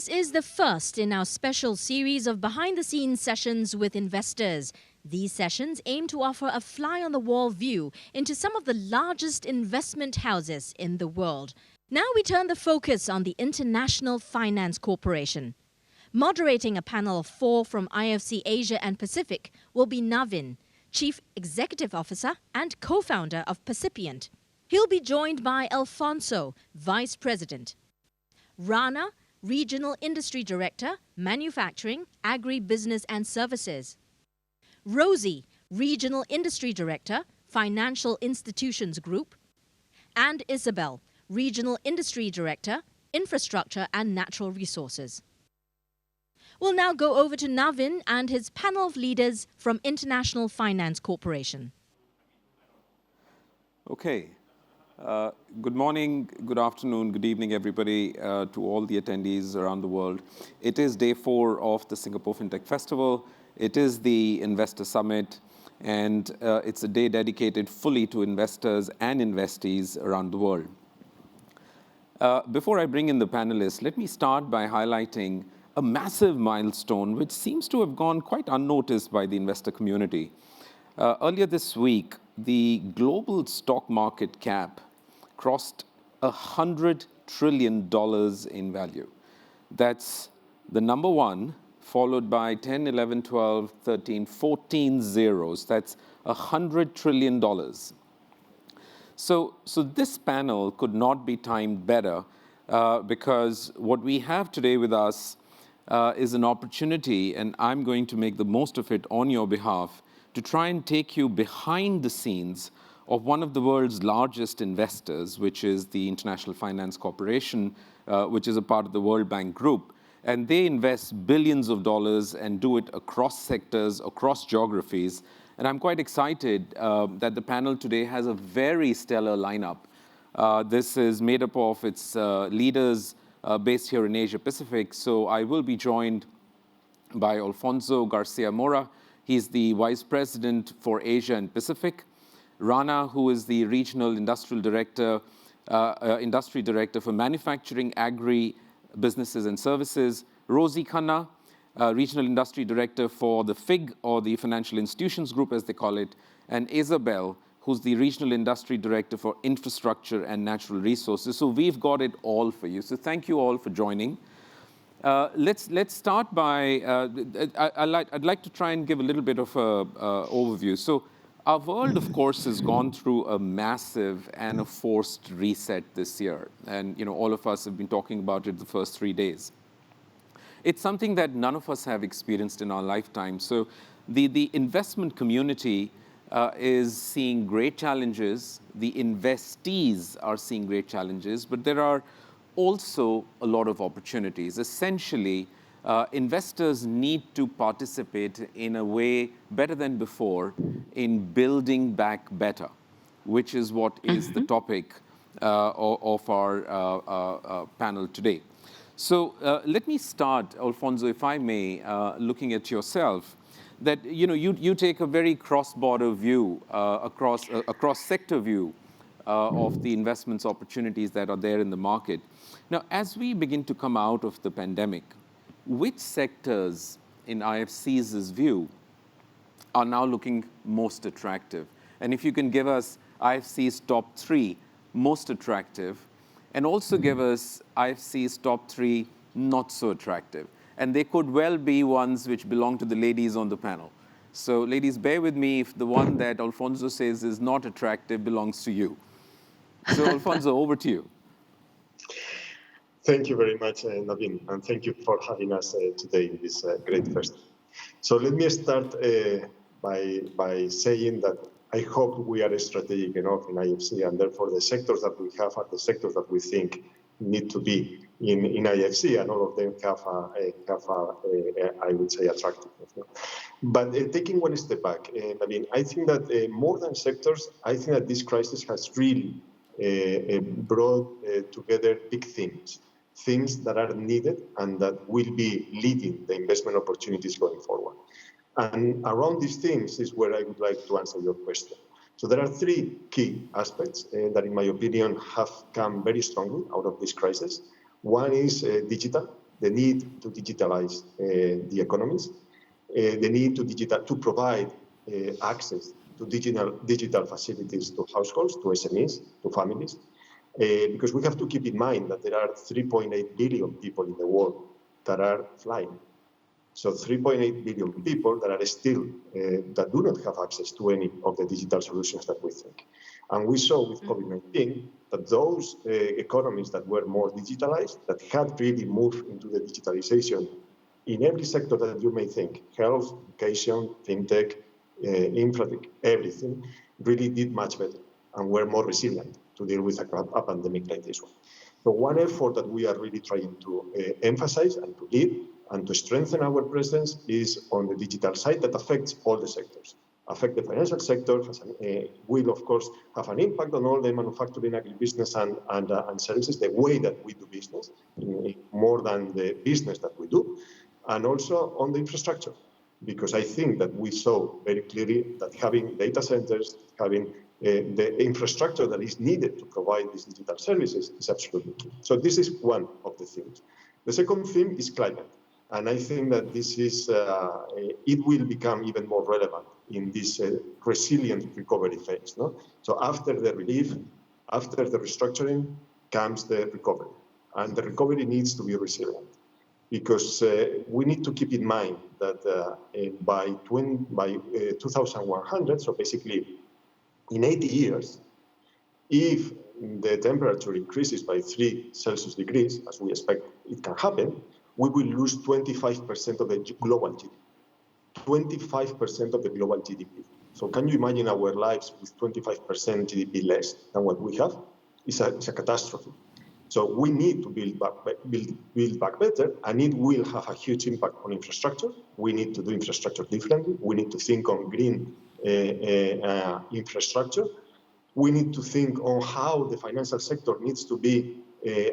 This is the first in our special series of behind-the-scenes sessions with investors. These sessions aim to offer a fly-on-the-wall view into some of the largest investment houses in the world. Now we turn the focus on the International Finance Corporation. Moderating a panel of 4 from IFC Asia and Pacific will be Navin, Chief Executive Officer and co-founder of Percipient. He'll be joined by Alfonso, Vice President. Rana, Regional Industry Director, Manufacturing, Agribusiness and Services. Rosy, Regional Industry Director, Financial Institutions Group. And Isabel, Regional Industry Director, Infrastructure and Natural Resources. We'll now go over to Navin and his panel of leaders from International Finance Corporation. Okay. Good morning, good afternoon, good evening, everybody, to all the attendees around the world. It is day 4 of the Singapore FinTech Festival. It is the Investor Summit, and it's a day dedicated fully to investors and investees around the world. Before I bring in the panelists, let me start by highlighting a massive milestone which seems to have gone quite unnoticed by the investor community. Earlier this week, the global stock market cap crossed $100 trillion in value. That's the number 1, followed by 10, 11, 12, 13, 14 zeros. That's $100 trillion. So this panel could not be timed better because what we have today with us is an opportunity, and I'm going to make the most of it on your behalf, to try and take you behind the scenes of one of the world's largest investors, which is the International Finance Corporation, which is a part of the World Bank Group. And they invest billions of dollars and do it across sectors, across geographies. And I'm quite excited that the panel today has a very stellar lineup. This is made up of its leaders based here in Asia Pacific. So I will be joined by Alfonso Garcia Mora. He's the Vice President for Asia and Pacific. Rana, who is the Regional Industry Director for Manufacturing, Agribusinesses and Services. Rosy, Khanna, Regional Industry Director for the FIG, or the Financial Institutions Group, as they call it. And Isabel, who's the Regional Industry Director for Infrastructure and Natural Resources. So we've got it all for you. So thank you all for joining. Let's start by, I'd like to try and give a little bit of an overview. So our world, of course, has gone through a massive and a forced reset this year. And all of us have been talking about it the first 3 days. It's something that none of us have experienced in our lifetime. So the investment community is seeing great challenges. The investees are seeing great challenges, but there are also a lot of opportunities. Essentially, investors need to participate in a way better than before in building back better, which is what is the topic of our panel today. So let me start, Alfonso, if I may, looking at yourself, that you take a very cross-border view, across sector view of the investments opportunities that are there in the market. Now, as we begin to come out of the pandemic, which sectors in IFC's view are now looking most attractive? And if you can give us IFC's top 3 most attractive, and also give us IFC's top 3 not so attractive. And they could well be ones which belong to the ladies on the panel. So ladies, bear with me if the one that Alfonso says is not attractive belongs to you. So Alfonso, over to you. Thank you very much, Navin, and thank you for having us today in this great festival. So let me start by saying that I hope we are strategic enough in IFC, and therefore the sectors that we have are the sectors that we think need to be in IFC, and all of them have I would say, attractiveness. But taking one step back, I think that more than sectors, I think that this crisis has really brought together big things that are needed and that will be leading the investment opportunities going forward. And around these things is where I would like to answer your question. So there are 3 key aspects that, in my opinion, have come very strongly out of this crisis. One is digital. the need to digitalize the economies, the need to provide access to digital facilities to households, to SMEs, to families, because we have to keep in mind that there are 3.8 billion people in the world that are flying. So 3.8 billion people that are still, that do not have access to any of the digital solutions that we think. And we saw with COVID-19 that those economies that were more digitalized, that had really moved into the digitalization in every sector that you may think, health, education, fintech, infratech, everything, really did much better and were more resilient to deal with a pandemic like this one. So one effort that we are really trying to emphasize and to lead and to strengthen our presence is on the digital side that affects all the sectors. Affect the financial sector, will of course have an impact on all the manufacturing, agribusiness and services, the way that we do business, more than the business that we do, and also on the infrastructure. Because I think that we saw very clearly that having data centers, having the infrastructure that is needed to provide these digital services is absolutely key. So this is one of the themes. The second theme is climate. And I think that this is, it will become even more relevant in this resilient recovery phase. No? So after the relief, after the restructuring, comes the recovery. And the recovery needs to be resilient. Because we need to keep in mind that by 2100, so basically in 80 years, if the temperature increases by 3 Celsius degrees, as we expect it can happen, we will lose 25% of the global GDP. 25% of the global GDP. So can you imagine our lives with 25% GDP less than what we have? It's a catastrophe. So we need to build back better, and it will have a huge impact on infrastructure. We need to do infrastructure differently. We need to think on green infrastructure. We need to think on how the financial sector needs to be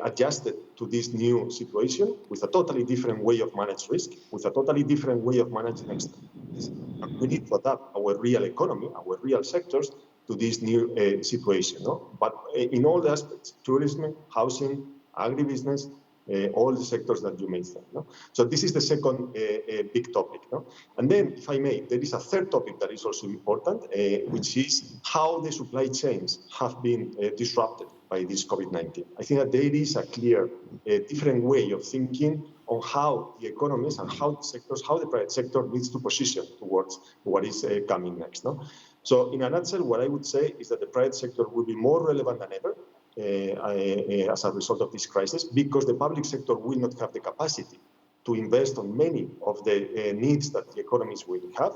adjusted to this new situation with a totally different way of managing risk, with a totally different way of managing externalities. And we need to adapt our real economy, our real sectors, to this new situation. No? But in all the aspects, tourism, housing, agribusiness, all the sectors that you may think. No? So this is the second big topic. No? And then, if I may, there is a third topic that is also important, which is how the supply chains have been disrupted by this COVID-19. I think that there is a clear, different way of thinking on how the economies and how the sectors, how the private sector needs to position towards what is coming next. No? So in a nutshell, what I would say is that the private sector will be more relevant than ever as a result of this crisis, because the public sector will not have the capacity to invest on many of the needs that the economies will have.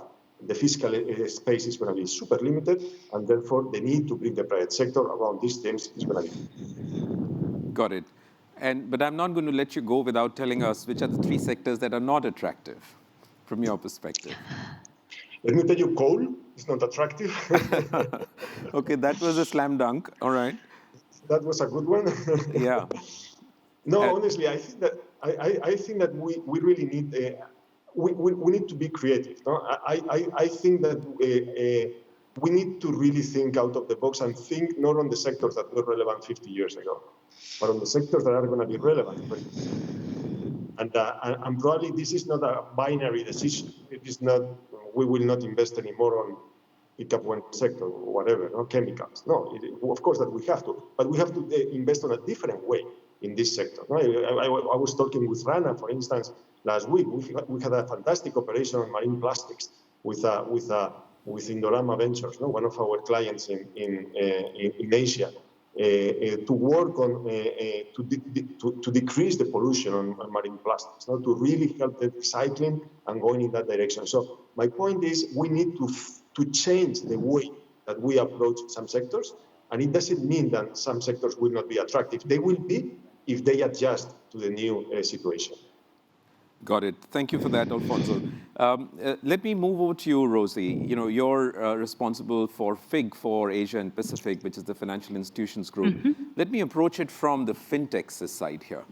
The fiscal space is going to be super limited, and therefore the need to bring the private sector around these themes is going to be. Got it. But I'm not going to let you go without telling us which are the 3 sectors that are not attractive from your perspective. Let me tell you, coal is not attractive. Okay, that was a slam dunk. All right. That was a good one. Yeah. No, honestly, I think that we really need we need to be creative. No? I think that we need to really think out of the box and think not on the sectors that were relevant 50 years ago, but on the sectors that are going to be relevant. And probably this is not a binary decision. It is not, we will not invest anymore on pick up one sector or whatever, no? Chemicals. No, of course that we have to, but we have to invest on a different way in this sector. No? I was talking with Rana, for instance, last week. We had a fantastic operation on marine plastics with Indorama Ventures, no? One of our clients in Asia, to work on to decrease the pollution on marine plastics, no? To really help the recycling and going in that direction. So my point is, we need to change the way that we approach some sectors, and it doesn't mean that some sectors will not be attractive. They will be if they adjust to the new situation. Got it. Thank you for that, Alfonso. Let me move over to you, Rosy. You know, you're responsible for FIG for Asia and Pacific, which is the Financial Institutions Group. Mm-hmm. Let me approach it from the fintechs side here.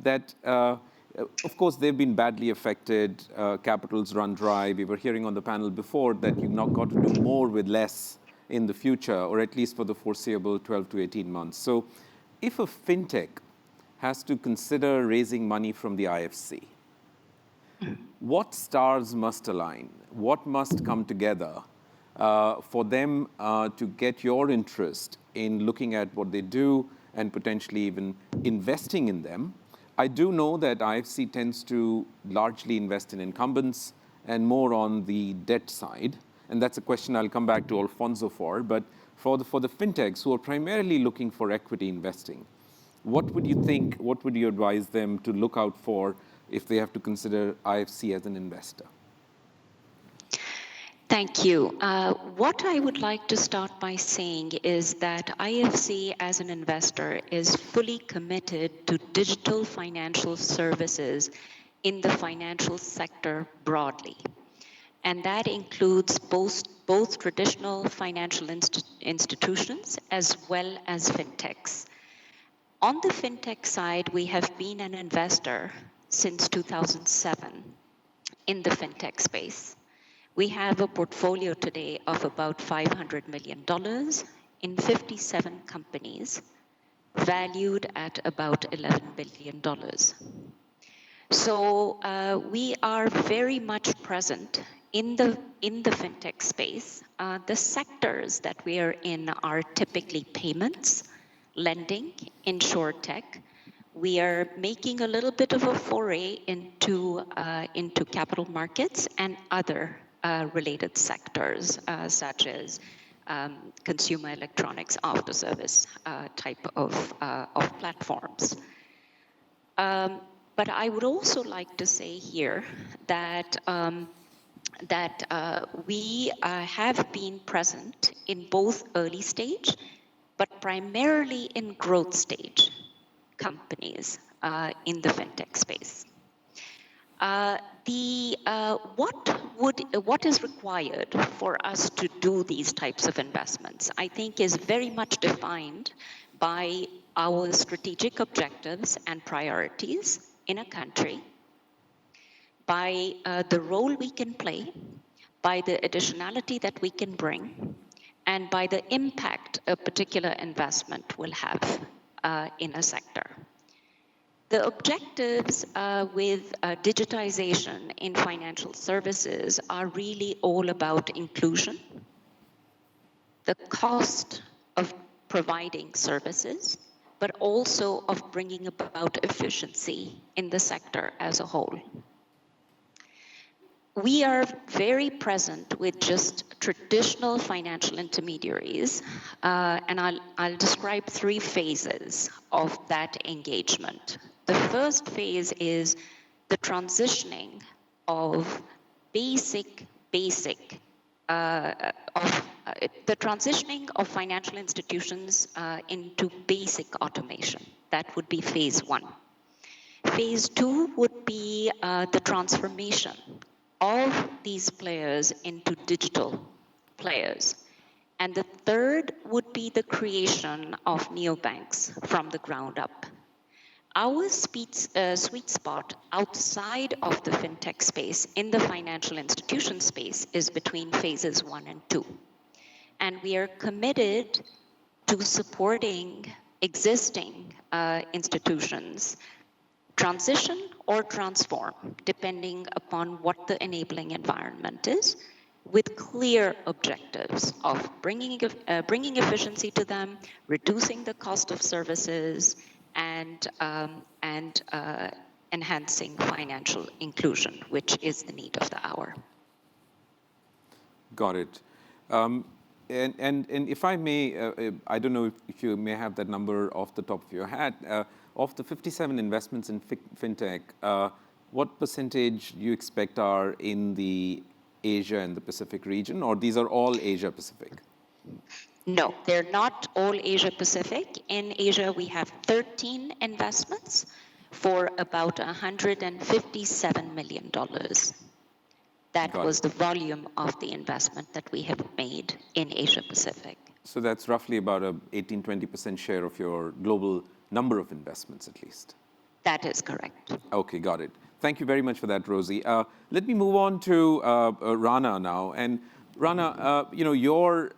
That, of course, they've been badly affected. Capitals run dry. We were hearing on the panel before that you've not got to do more with less in the future, or at least for the foreseeable 12 to 18 months. So if a fintech has to consider raising money from the IFC, what stars must align? What must come together for them to get your interest in looking at what they do and potentially even investing in them? I do know that IFC tends to largely invest in incumbents and more on the debt side. And that's a question I'll come back to Alfonso for. But for the fintechs who are primarily looking for equity investing, what would you think, what would you advise them to look out for if they have to consider IFC as an investor? Thank you. What I would like to start by saying is that IFC as an investor is fully committed to digital financial services in the financial sector broadly. And that includes both traditional financial institutions as well as fintechs. On the fintech side, we have been an investor since 2007 in the fintech space. We have a portfolio today of about $500 million in 57 companies, valued at about $11 billion. So we are very much present in the fintech space. The sectors that we are in are typically payments, lending, insurtech. We are making a little bit of a foray into capital markets and other related sectors, such as consumer electronics, after service type of platforms. But I would also like to say here that we have been present in both early stage, but primarily in growth stage companies in the fintech space. What is required for us to do these types of investments, I think, is very much defined by our strategic objectives and priorities in a country, by the role we can play, by the additionality that we can bring, and by the impact a particular investment will have in a sector. The objectives with digitization in financial services are really all about inclusion, the cost of providing services, but also of bringing about efficiency in the sector as a whole. We are very present with just traditional financial intermediaries, and I'll describe 3 phases of that engagement. The first phase is the transitioning of financial institutions into basic automation. That would be phase 1. Phase 2 would be the transformation of these players into digital players. And the third would be the creation of neobanks from the ground up. Our sweet spot outside of the fintech space in the financial institution space is between phases 1 and 2. And we are committed to supporting existing institutions transition or transform, depending upon what the enabling environment is, with clear objectives of bringing efficiency to them, reducing the cost of services, and enhancing financial inclusion, which is the need of the hour. Got it. And if I may, I don't know if you may have that number off the top of your head. Of the 57 investments in fintech, what percentage do you expect are in the Asia and the Pacific region, or these are all Asia Pacific? No, they're not all Asia Pacific. In Asia, we have 13 investments for about $157 million. That was the volume of the investment that we have made in Asia Pacific. So that's roughly about a 18-20% share of your global number of investments, at least. That is correct. Okay, got it. Thank you very much for that, Rosy. Let me move on to Rana now. And Rana, you're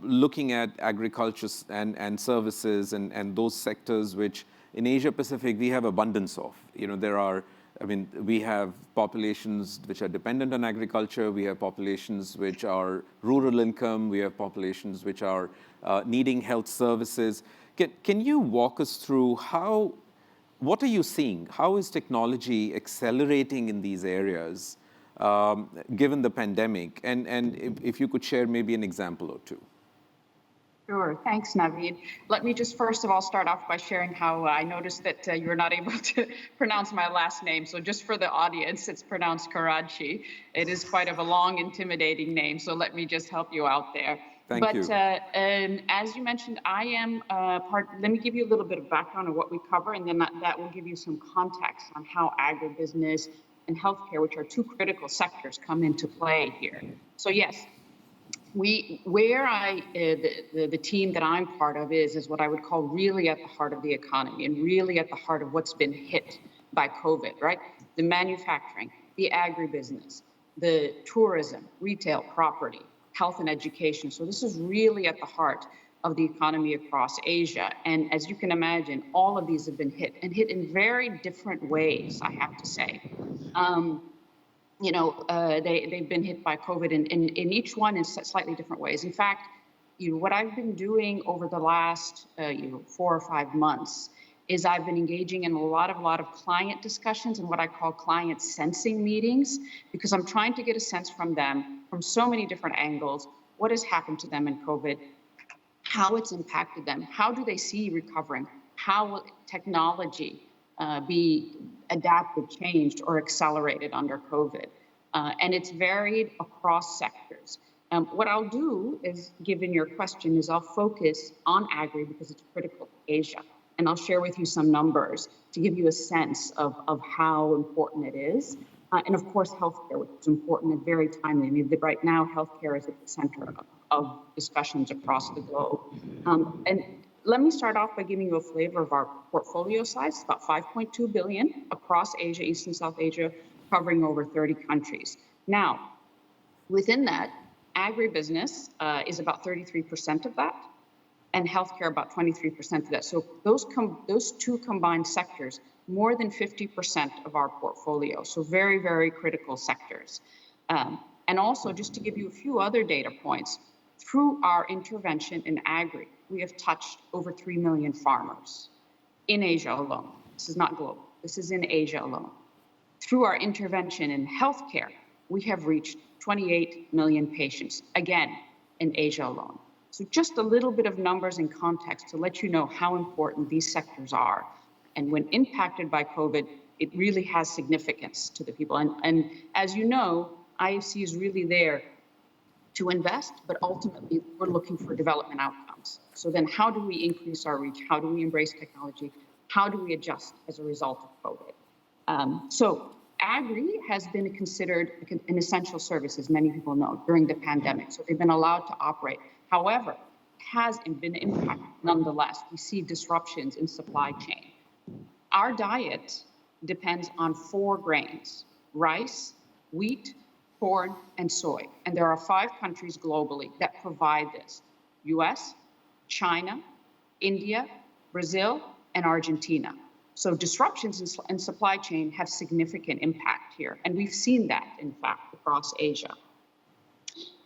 looking at agriculture and services and those sectors which in Asia Pacific, we have abundance of. We have populations which are dependent on agriculture. We have populations which are rural income. We have populations which are needing health services. Can you walk us through what are you seeing? How is technology accelerating in these areas, given the pandemic? And if you could share maybe an example or two. Sure. Thanks, Navin. Let me just first of all start off by sharing how I noticed that you were not able to pronounce my last name. So just for the audience, it's pronounced Karadsheh. It is quite of a long, intimidating name. So let me just help you out there. Thank you. As you mentioned, I am let me give you a little bit of background on what we cover, and then that will give you some context on how agribusiness and healthcare, which are two critical sectors, come into play here. So yes, the team that I'm part of is what I would call really at the heart of the economy and really at the heart of what's been hit by COVID, right? The manufacturing, the agribusiness, the tourism, retail, property, health and education. So this is really at the heart of the economy across Asia. And as you can imagine, all of these have been hit and hit in very different ways, I have to say. They've been hit by COVID in each one in slightly different ways. In fact, what I've been doing over the last 4 or 5 months is I've been engaging in a lot of client discussions and what I call client sensing meetings, because I'm trying to get a sense from them from so many different angles. What has happened to them in COVID? How it's impacted them? How do they see recovering? How will technology be adapted, changed, or accelerated under COVID? And it's varied across sectors. What I'll do is, given your question, is I'll focus on agri because it's critical to Asia. And I'll share with you some numbers to give you a sense of how important it is. And of course, healthcare, which is important and very timely. I mean, right now, healthcare is at the center of discussions across the globe. And let me start off by giving you a flavor of our portfolio size. It's about 5.2 billion across Asia, East and South Asia, covering over 30 countries. Now, within that, agribusiness is about 33% of that, and healthcare about 23% of that. So those two combined sectors, more than 50% of our portfolio. So very, very critical sectors. And also, just to give you a few other data points, through our intervention in agri, we have touched over 3 million farmers in Asia alone. This is not global. This is in Asia alone. Through our intervention in healthcare, we have reached 28 million patients, again, in Asia alone. So just a little bit of numbers and context to let you know how important these sectors are. And when impacted by COVID, it really has significance to the people. And as you know, IFC is really there to invest, but ultimately we're looking for development outcomes. So then how do we increase our reach? How do we embrace technology? How do we adjust as a result of COVID? So agri has been considered an essential service, as many people know, during the pandemic. So they've been allowed to operate. However, it has been impacted nonetheless. We see disruptions in supply chain. Our diet depends on 4 grains: rice, wheat, corn, and soy. And there are 5 countries globally that provide this: US, China, India, Brazil, and Argentina. So disruptions in supply chain have significant impact here. And we've seen that, in fact, across Asia.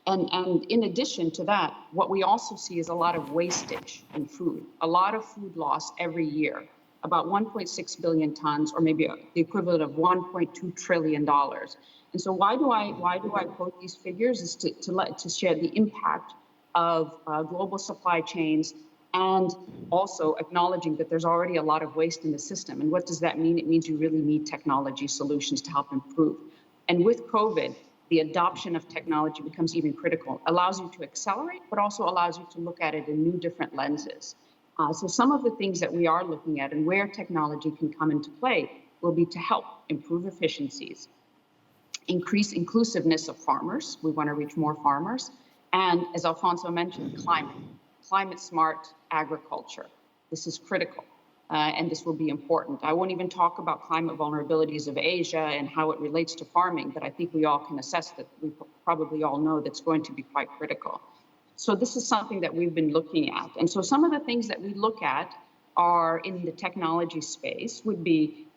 And in addition to that, what we also see is a lot of wastage in food, a lot of food loss every year, about 1.6 billion tons, or maybe the equivalent of $1.2 trillion. And so why do I quote these figures? Is to share the impact of global supply chains, and also acknowledging that there's already a lot of waste in the system. And what does that mean? It means you really need technology solutions to help improve. And with COVID, the adoption of technology becomes even critical. It allows you to accelerate, but also allows you to look at it in new different lenses. So some of the things that we are looking at and where technology can come into play will be to help improve efficiencies, increase inclusiveness of farmers. We want to reach more farmers. And as Alfonso mentioned, climate smart agriculture. This is critical, and this will be important. I won't even talk about climate vulnerabilities of Asia and how it relates to farming, but I think we all can assess that. We probably all know that's going to be quite critical. So this is something that we've been looking at. And so some of the things that we look at are in the technology space would be,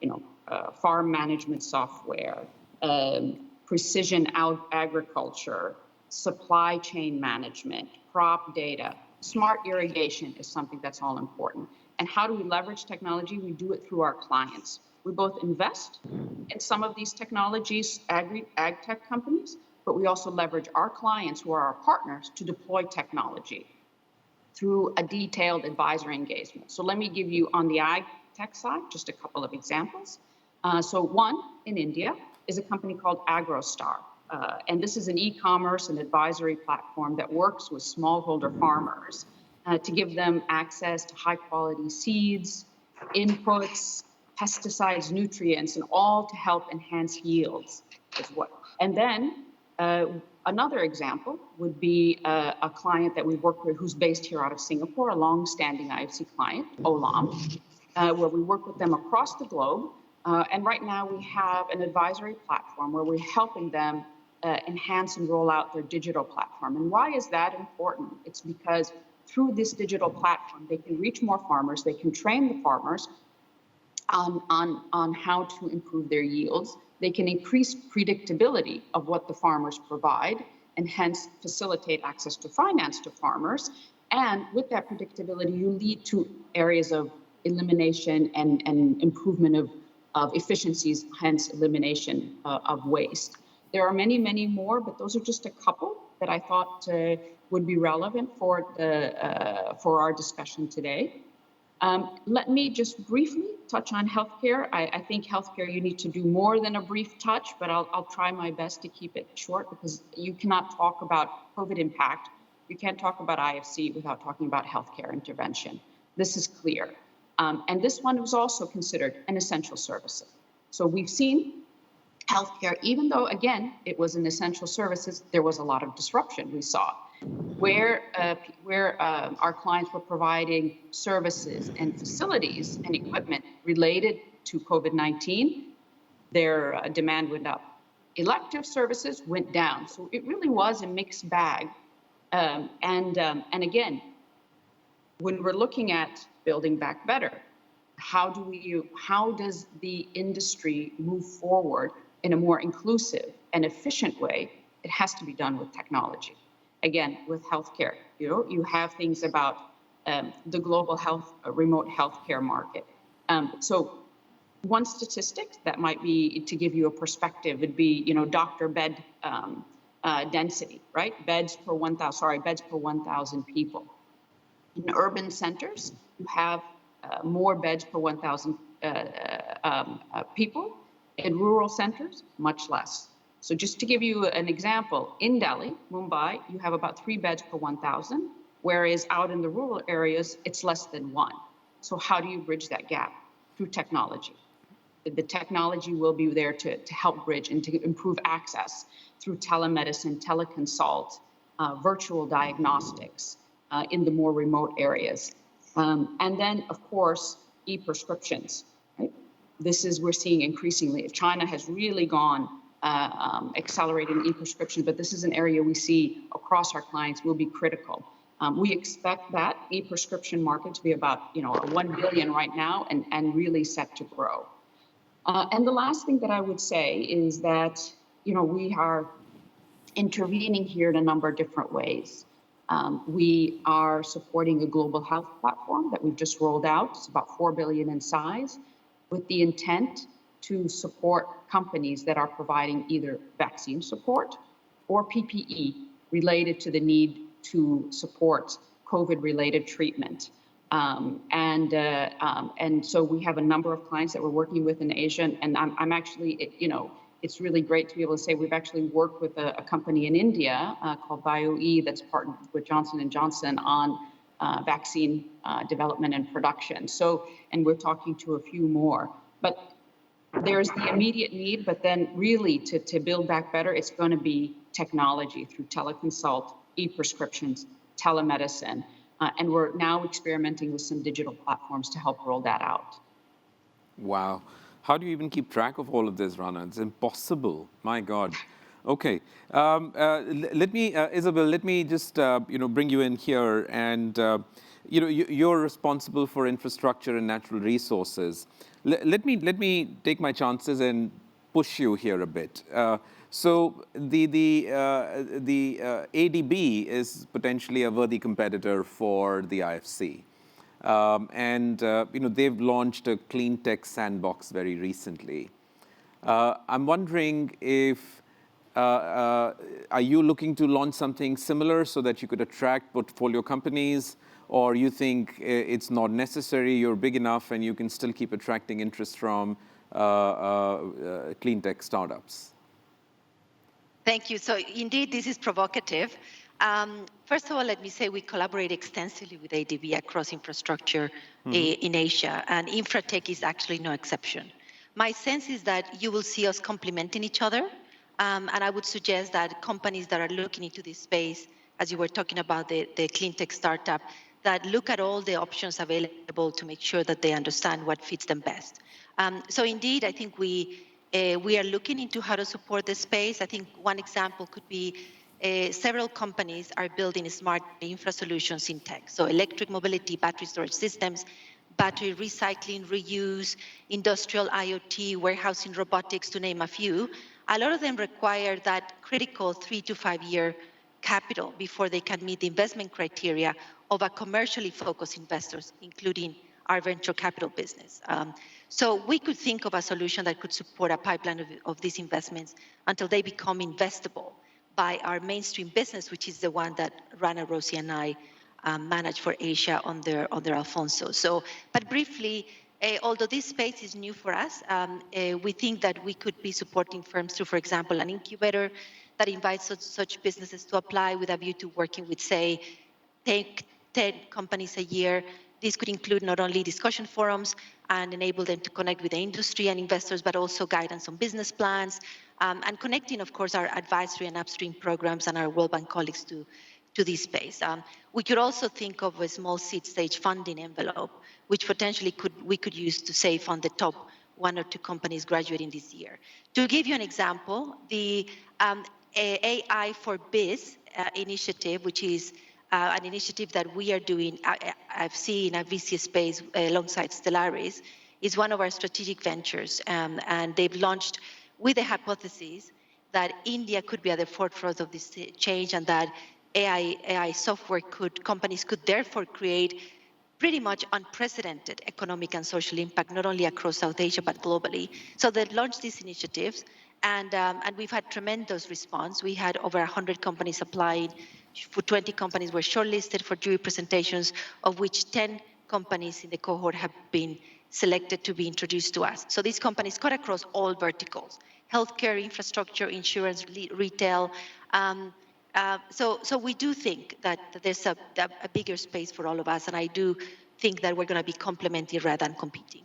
farm management software, precision agriculture, supply chain management, crop data. Smart irrigation is something that's all important. And how do we leverage technology? We do it through our clients. We both invest in some of these technologies, ag tech companies, but we also leverage our clients, who are our partners, to deploy technology through a detailed advisory engagement. So let me give you, on the ag tech side, just a couple of examples. So one in India is a company called AgroStar. And this is an e-commerce and advisory platform that works with smallholder farmers to give them access to high quality seeds, inputs, pesticides, nutrients, and all to help enhance yields as well. And then another example would be a client that we work with who's based here out of Singapore, a long-standing IFC client, Olam, where we work with them across the globe. And right now we have an advisory platform where we're helping them enhance and roll out their digital platform. And why is that important? It's because through this digital platform, they can reach more farmers, they can train the farmers on how to improve their yields. They can increase predictability of what the farmers provide and hence facilitate access to finance to farmers. And with that predictability, you lead to areas of elimination and improvement of efficiencies, hence elimination of waste. There are many, many more, but those are just a couple that I thought would be relevant for our discussion today. Let me just briefly touch on healthcare. I think healthcare, you need to do more than a brief touch, but I'll try my best to keep it short, because you cannot talk about COVID impact. You can't talk about IFC without talking about healthcare intervention. This is clear. And this one was also considered an essential service. So we've seen healthcare, even though, again, it was an essential services, there was a lot of disruption we saw, where our clients were providing services and facilities and equipment related to COVID-19, their demand went up. Elective services went down. So it really was a mixed bag. And again, when we're looking at building back better, how does the industry move forward in a more inclusive and efficient way? It has to be done with technology. Again, with healthcare, you have things about the global remote healthcare market. So one statistic that might be, to give you a perspective, would be, doctor bed density, right? Beds per 1,000 people. In urban centers, you have more beds per 1,000 people. In rural centers, much less. So just to give you an example, in Delhi, Mumbai, you have about 3 beds per 1,000, whereas out in the rural areas, it's less than 1. So how do you bridge that gap? Through technology. The technology will be there to help bridge and to improve access through telemedicine, teleconsult, virtual diagnostics in the more remote areas. And then, of course, e-prescriptions. Right? We're seeing increasingly. China has really gone accelerating e-prescriptions, but this is an area we see across our clients will be critical. We expect that e-prescription market to be about 1 billion right now and really set to grow. And the last thing that I would say is that we are intervening here in a number of different ways. We are supporting a global health platform that we've just rolled out. It's about 4 billion in size, with the intent to support companies that are providing either vaccine support or PPE related to the need to support COVID-related treatment. And so we have a number of clients that we're working with in Asia, and I'm actually, it's really great to be able to say we've actually worked with a company in India called BioE that's partnered with Johnson & Johnson on vaccine development and production. So, and we're talking to a few more. But there's the immediate need, but then really to build back better, it's going to be technology through teleconsult, e-prescriptions, telemedicine. And we're now experimenting with some digital platforms to help roll that out. Wow. How do you even keep track of all of this, Rana? It's impossible. My God. Okay. Let me, Isabel, let me just, bring you in here. And you're responsible for infrastructure and natural resources. Let me take my chances and push you here a bit. So the ADB is potentially a worthy competitor for the IFC. They've launched a clean tech sandbox very recently. I'm wondering if, are you looking to launch something similar so that you could attract portfolio companies, or you think it's not necessary, you're big enough and you can still keep attracting interest from clean tech startups? Thank you. So indeed, this is provocative. First of all, let me say we collaborate extensively with ADB across infrastructure in Asia, and Infratech is actually no exception. My sense is that you will see us complementing each other, and I would suggest that companies that are looking into this space, as you were talking about the clean tech startup, that look at all the options available to make sure that they understand what fits them best. So indeed, I think we are looking into how to support this space. I think one example could be several companies are building smart infra solutions in tech. So electric mobility, battery storage systems, battery recycling, reuse, industrial IoT, warehousing robotics, to name a few. A lot of them require that critical 3 to 5 year capital before they can meet the investment criteria of a commercially focused investors, including our venture capital business. So we could think of a solution that could support a pipeline of these investments until they become investable by our mainstream business, which is the one that Rana, Rosy, and I manage for Asia under Alfonso. So, but briefly, although this space is new for us, we think that we could be supporting firms through, for example, an incubator that invites such businesses to apply with a view to working with, say, 10 companies a year. This could include not only discussion forums and enable them to connect with the industry and investors, but also guidance on business plans, and connecting, of course, our advisory and upstream programs and our World Bank colleagues to this space. We could also think of a small seed stage funding envelope, which potentially we could use to, say, fund the top 1 or 2 companies graduating this year. To give you an example, the AI for Biz initiative, which is an initiative that we are doing, IFC in a VC space alongside Stellaris, is one of our strategic ventures. And they've launched with the hypothesis that India could be at the forefront of this change, and that AI software companies could therefore create pretty much unprecedented economic and social impact, not only across South Asia, but globally. So they launched these initiatives, and we've had tremendous response. We had over 100 companies applying. 20 companies were shortlisted for jury presentations, of which 10 companies in the cohort have been selected to be introduced to us. So these companies cut across all verticals: healthcare, infrastructure, insurance, retail. So we do think that there's a bigger space for all of us, and I do think that we're going to be complementing rather than competing.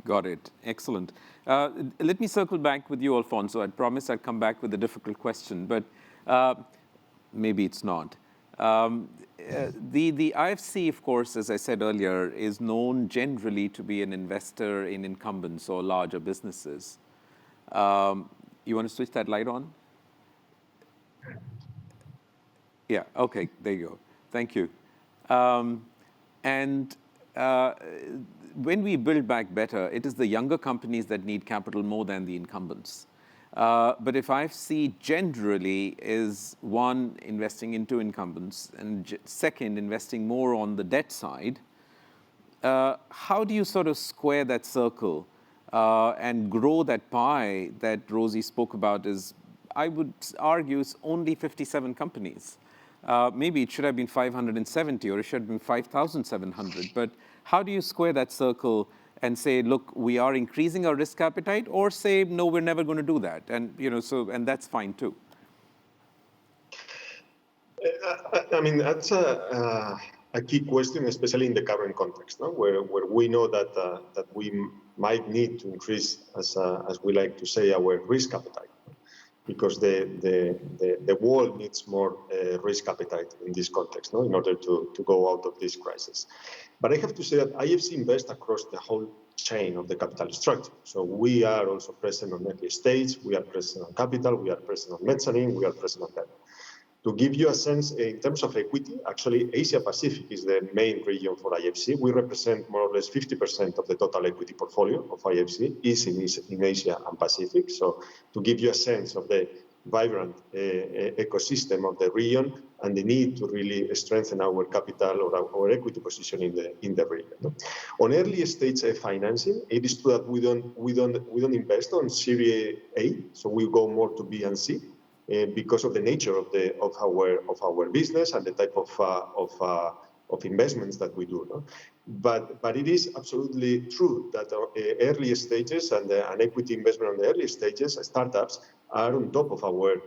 Got it. Excellent. Let me circle back with you, Alfonso. I promised I'd come back with a difficult question, but maybe it's not. The IFC, of course, as I said earlier, is known generally to be an investor in incumbents or larger businesses. You want to switch that light on? Yeah, okay, there you go. Thank you. When we build back better, it is the younger companies that need capital more than the incumbents. But if IFC generally is, one, investing into incumbents, and second, investing more on the debt side, how do you sort of square that circle and grow that pie that Rosy spoke about? Is, I would argue, it's only 57 companies. Maybe it should have been 570, or it should have been 5,700. But how do you square that circle and say, look, we are increasing our risk appetite, or say, no, we're never going to do that? And, and that's fine too. I mean, that's a key question, especially in the current context, no? where we know that we might need to increase, as we like to say, our risk appetite, because the world needs more risk appetite in this context, no? In order to go out of this crisis. But I have to say that IFC invests across the whole chain of the capital structure. So we are also present on early stage, we are present on capital, we are present on mezzanine, we are present on debt. To give you a sense, in terms of equity, actually Asia Pacific is the main region for IFC. We represent more or less 50% of the total equity portfolio of IFC is in Asia and Pacific. So to give you a sense of the vibrant ecosystem of the region and the need to really strengthen our capital or our equity position in the region. On early stage financing, it is true that we don't invest on Series A, so we go more to B and C. Because of the nature of our business and the type of investments that we do. No? But it is absolutely true that early stages and an equity investment on the early stages, startups are on top of our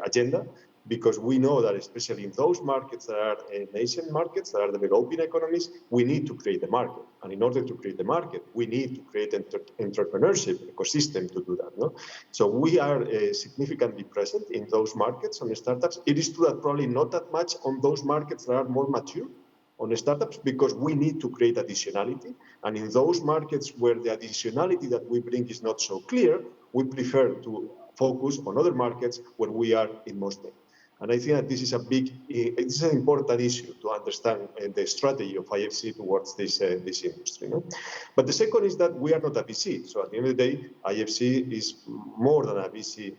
agenda, because we know that especially in those markets that are nascent markets, that are developing economies, we need to create the market. And in order to create the market, we need to create entrepreneurship ecosystem to do that. No? So we are significantly present in those markets on startups. It is true that probably not that much on those markets that are more mature on startups, because we need to create additionality. And in those markets where the additionality that we bring is not so clear, we prefer to focus on other markets where we are in most need. And I think that this is it's an important issue to understand the strategy of IFC towards this industry. No? But the second is that we are not a VC. So at the end of the day, IFC is more than a VC,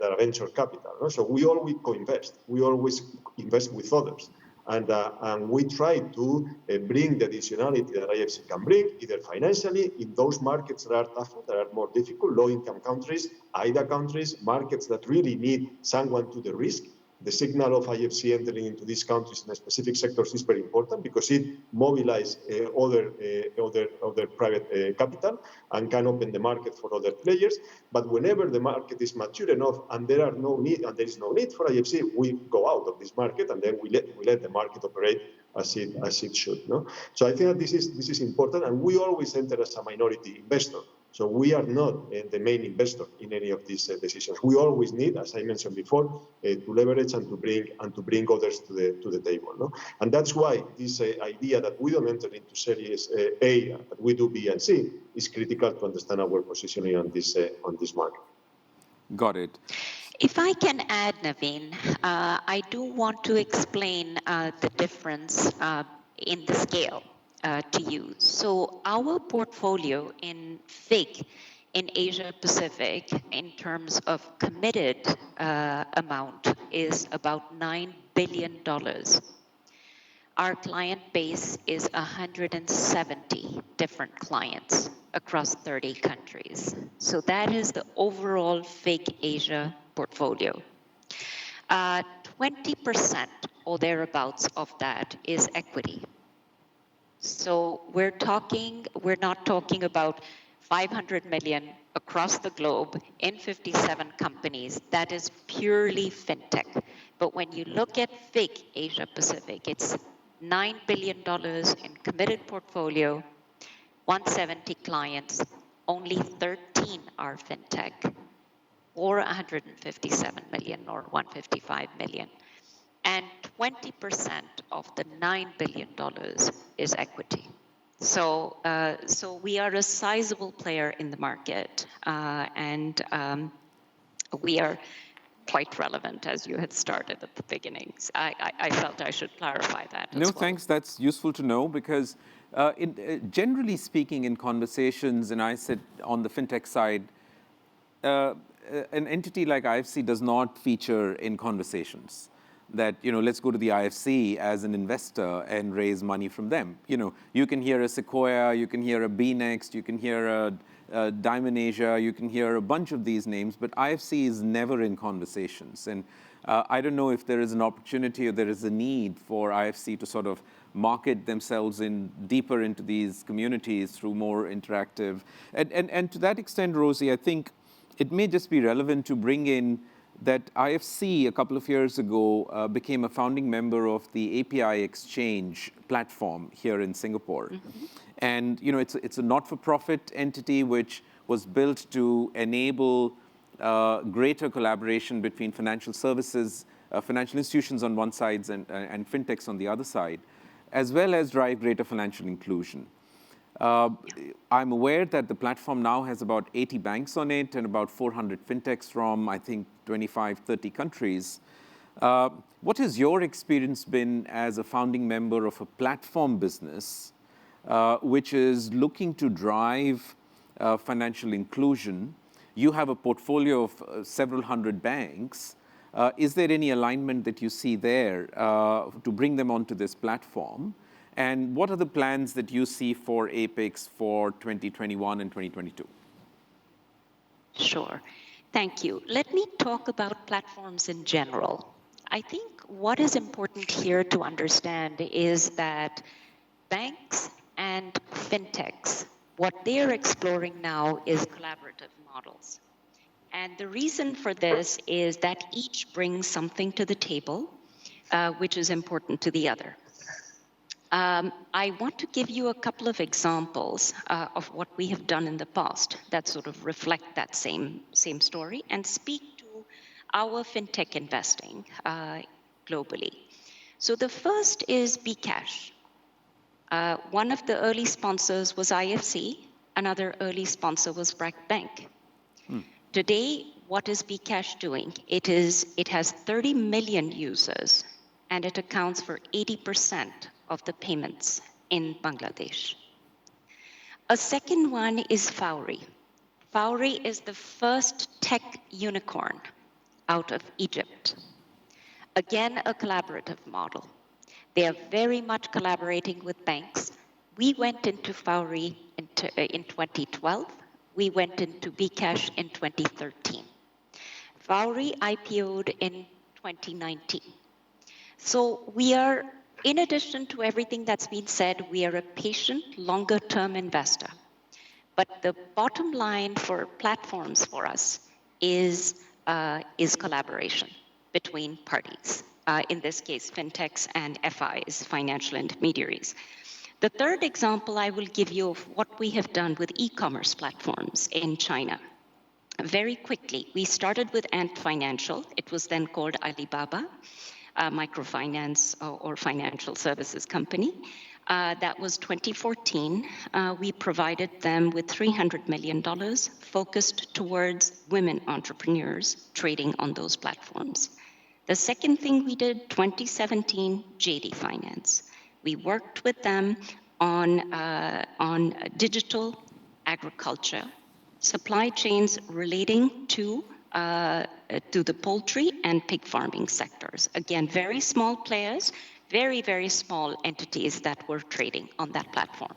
than a venture capital. No? So we always co-invest. We always invest with others. And we try to bring the additionality that IFC can bring, either financially, in those markets that are tougher, that are more difficult, low-income countries, IDA countries, markets that really need someone to the risk. The signal of IFC entering into these countries in specific sectors is very important, because it mobilizes other private capital and can open the market for other players. But whenever the market is mature enough and there is no need for IFC, we go out of this market, and then we let the market operate as it should. No? So I think that this is important, and we always enter as a minority investor. So we are not the main investor in any of these decisions. We always need, as I mentioned before, to leverage and to bring others to the table. No? And that's why this idea that we don't enter into Series A, but we do B and C, is critical to understand our positioning on this market. Got it. If I can add, Navin, I do want to explain the difference in the scale to you. So our portfolio in FIG in Asia Pacific, in terms of committed amount, is about $9 billion. Our client base is 170 different clients across 30 countries. So that is the overall FIG Asia portfolio. 20% or thereabouts of that is equity. So we're not talking about 500 million across the globe in 57 companies. That is purely fintech. But when you look at FIG Asia Pacific, it's $9 billion in committed portfolio, 170 clients, only 13 are fintech, or 157 million or 155 million. And 20% of the $9 billion is equity. So we are a sizable player in the market, and we are quite relevant, as you had started at the beginnings. I felt I should clarify that as well. No, thanks. That's useful to know, because generally speaking, in conversations, and I sit on the fintech side, an entity like IFC does not feature in conversations. That, let's go to the IFC as an investor and raise money from them. You can hear a Sequoia, you can hear a BNext, you can hear a Diamond Asia, you can hear a bunch of these names, but IFC is never in conversations. And I don't know if there is an opportunity or there is a need for IFC to sort of market themselves deeper into these communities through more interactive. And to that extent, Rosy, I think it may just be relevant to bring in that IFC a couple of years ago became a founding member of the API Exchange platform here in Singapore. Mm-hmm. And it's a not-for-profit entity which was built to enable greater collaboration between financial services, financial institutions on one side and fintechs on the other side, as well as drive greater financial inclusion. I'm aware that the platform now has about 80 banks on it and about 400 fintechs from, I think, 25, 30 countries. What has your experience been as a founding member of a platform business which is looking to drive financial inclusion? You have a portfolio of several hundred banks. Is there any alignment that you see there to bring them onto this platform? And what are the plans that you see for Apex for 2021 and 2022? Sure. Thank you. Let me talk about platforms in general. I think what is important here to understand is that banks and fintechs, what they're exploring now is collaborative models. And the reason for this is that each brings something to the table, which is important to the other. I want to give you a couple of examples of what we have done in the past that sort of reflect that same story and speak to our fintech investing globally. So the first is Bcash. One of the early sponsors was IFC. Another early sponsor was BRAC Bank. Today, what is Bcash doing? It has 30 million users, and it accounts for 80% of the payments in Bangladesh. A second one is Foweri. Foweri is the first tech unicorn out of Egypt. Again, a collaborative model. They are very much collaborating with banks. We went into Foweri in 2012. We went into Bcash in 2013. Foweri IPO'd in 2019. So we are, in addition to everything that's been said, we are a patient, longer-term investor. But the bottom line for platforms for us is collaboration between parties. In this case, fintechs and FIs, financial intermediaries. The third example I will give you of what we have done with e-commerce platforms in China. Very quickly, we started with Ant Financial. It was then called Alibaba, microfinance or financial services company. That was 2014. We provided them with $300 million focused towards women entrepreneurs trading on those platforms. The second thing we did, 2017, JD Finance. We worked with them on digital agriculture, supply chains relating to the poultry and pig farming sectors. Again, very small players, very, very small entities that were trading on that platform.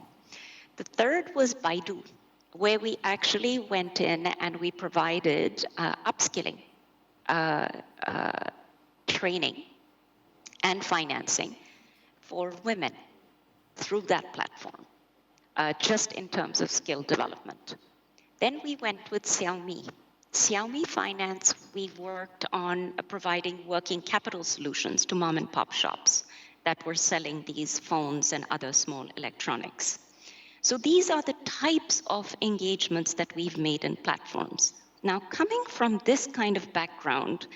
The third was Baidu, where we actually went in and we provided upskilling, training, and financing for women through that platform, just in terms of skill development. Then we went with Xiaomi. Xiaomi Finance, we worked on providing working capital solutions to mom and pop shops that were selling these phones and other small electronics. So these are the types of engagements that we've made in platforms. Now, coming from this kind of background,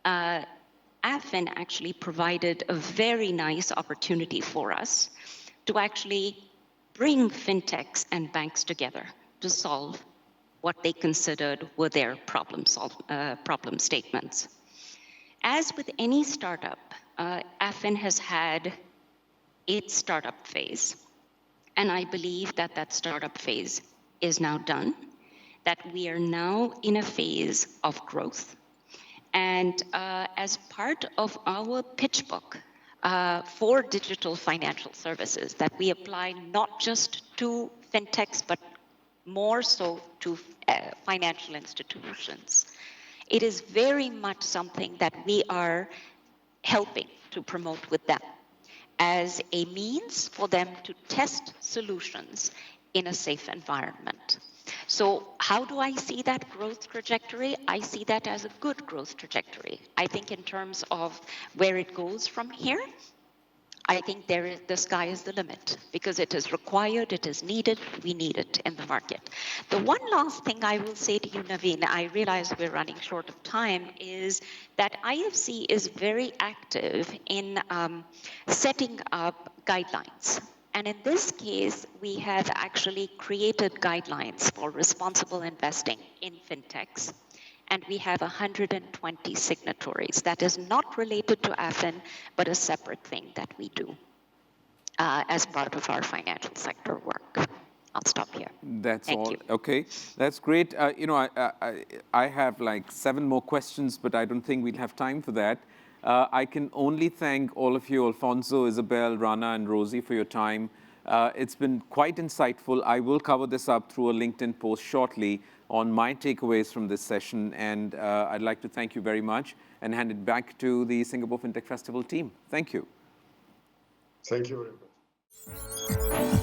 AFIN actually provided a very nice opportunity for us to actually bring fintechs and banks together to solve what they considered were their problem statements. As with any startup, AFIN has had its startup phase, and I believe that that startup phase is now done, that we are now in a phase of growth. And as part of our pitch book for digital financial services that we apply not just to fintechs, but more so to financial institutions, it is very much something that we are helping to promote with them as a means for them to test solutions in a safe environment. So how do I see that growth trajectory? I see that as a good growth trajectory. I think in terms of where it goes from here, I think the sky is the limit because it is required, it is needed, we need it in the market. The one last thing I will say to you, Navin, I realize we're running short of time, is that IFC is very active in setting up guidelines. And in this case, we have actually created guidelines for responsible investing in fintechs. and we have 120 signatories. That is not related to AFIN, but a separate thing that we do as part of our financial sector work. I'll stop here. That's Thank all. you. Okay, that's great. I have like 7 more questions, but I don't think we'll have time for that. I can only thank all of you, Alfonso, Isabel, Rana, and Rosy, for your time. It's been quite insightful. I will cover this up through a LinkedIn post shortly on my takeaways from this session, and I'd like to thank you very much and hand it back to the Singapore FinTech Festival team. Thank you. Thank you very much.